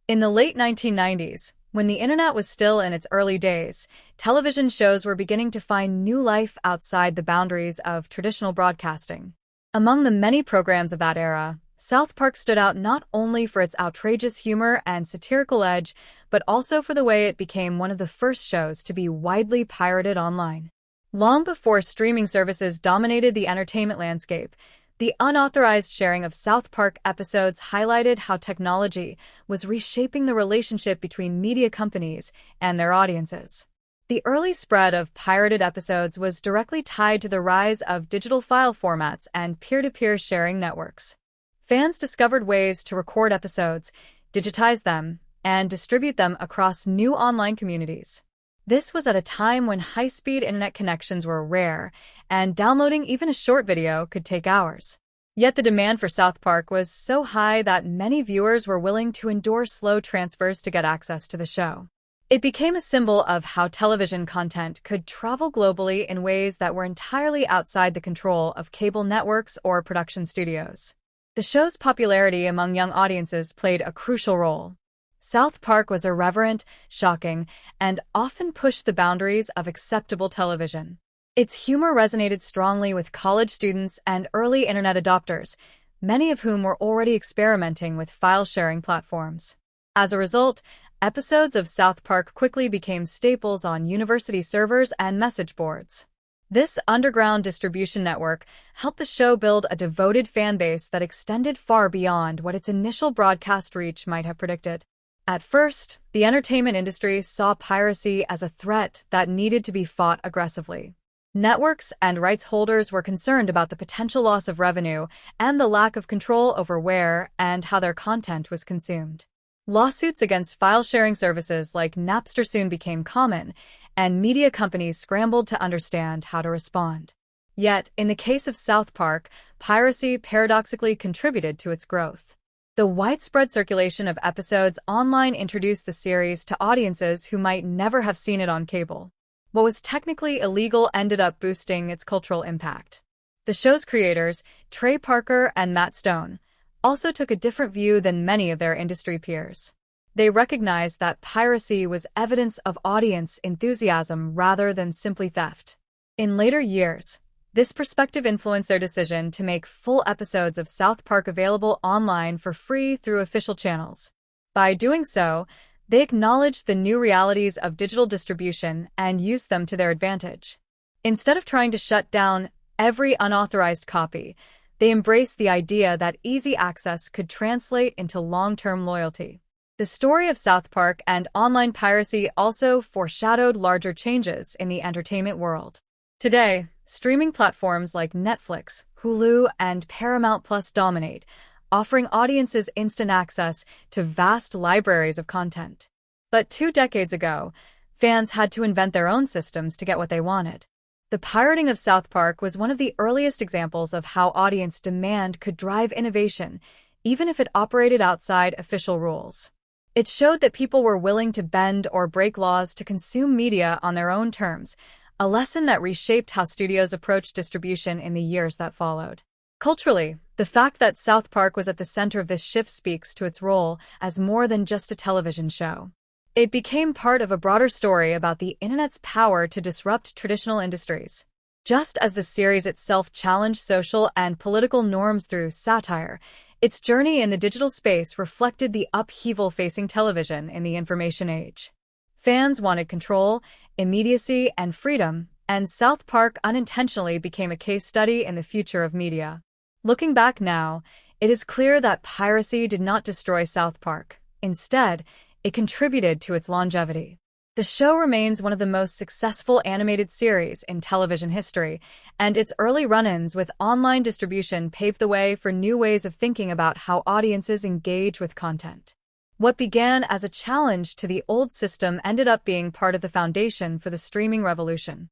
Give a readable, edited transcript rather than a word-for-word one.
In the late 1990s, when the internet was still in its early days, television shows were beginning to find new life outside the boundaries of traditional broadcasting. Among the many programs of that era, South Park stood out not only for its outrageous humor and satirical edge, but also for the way it became one of the first shows to be widely pirated online. Long before streaming services dominated the entertainment landscape, the unauthorized sharing of South Park episodes highlighted how technology was reshaping the relationship between media companies and their audiences. The early spread of pirated episodes was directly tied to the rise of digital file formats and peer-to-peer sharing networks. Fans discovered ways to record episodes, digitize them, and distribute them across new online communities. This was at a time when high-speed internet connections were rare, and downloading even a short video could take hours. Yet the demand for South Park was so high that many viewers were willing to endure slow transfers to get access to the show. It became a symbol of how television content could travel globally in ways that were entirely outside the control of cable networks or production studios. The show's popularity among young audiences played a crucial role. South Park was irreverent, shocking, and often pushed the boundaries of acceptable television. Its humor resonated strongly with college students and early internet adopters, many of whom were already experimenting with file-sharing platforms. As a result, episodes of South Park quickly became staples on university servers and message boards. This underground distribution network helped the show build a devoted fan base that extended far beyond what its initial broadcast reach might have predicted. At first, the entertainment industry saw piracy as a threat that needed to be fought aggressively. Networks and rights holders were concerned about the potential loss of revenue and the lack of control over where and how their content was consumed. Lawsuits against file-sharing services like Napster soon became common, and media companies scrambled to understand how to respond. Yet, in the case of South Park, piracy paradoxically contributed to its growth. The widespread circulation of episodes online introduced the series to audiences who might never have seen it on cable. What was technically illegal ended up boosting its cultural impact. The show's creators, Trey Parker and Matt Stone, also took a different view than many of their industry peers. They recognized that piracy was evidence of audience enthusiasm rather than simply theft. In later years, this perspective influenced their decision to make full episodes of South Park available online for free through official channels. By doing so, they acknowledged the new realities of digital distribution and used them to their advantage. Instead of trying to shut down every unauthorized copy, they embraced the idea that easy access could translate into long-term loyalty. The story of South Park and online piracy also foreshadowed larger changes in the entertainment world. Today, streaming platforms like Netflix, Hulu, and Paramount Plus dominate, offering audiences instant access to vast libraries of content. But 2 decades ago, fans had to invent their own systems to get what they wanted. The pirating of South Park was one of the earliest examples of how audience demand could drive innovation, even if it operated outside official rules. It showed that people were willing to bend or break laws to consume media on their own terms, a lesson that reshaped how studios approached distribution in the years that followed. Culturally, the fact that South Park was at the center of this shift speaks to its role as more than just a television show. It became part of a broader story about the internet's power to disrupt traditional industries. Just as the series itself challenged social and political norms through satire, its journey in the digital space reflected the upheaval facing television in the information age. Fans wanted control, immediacy, and freedom, and South Park unintentionally became a case study in the future of media. Looking back now, it is clear that piracy did not destroy South Park. Instead, it contributed to its longevity. The show remains one of the most successful animated series in television history, and its early run-ins with online distribution paved the way for new ways of thinking about how audiences engage with content. What began as a challenge to the old system ended up being part of the foundation for the streaming revolution.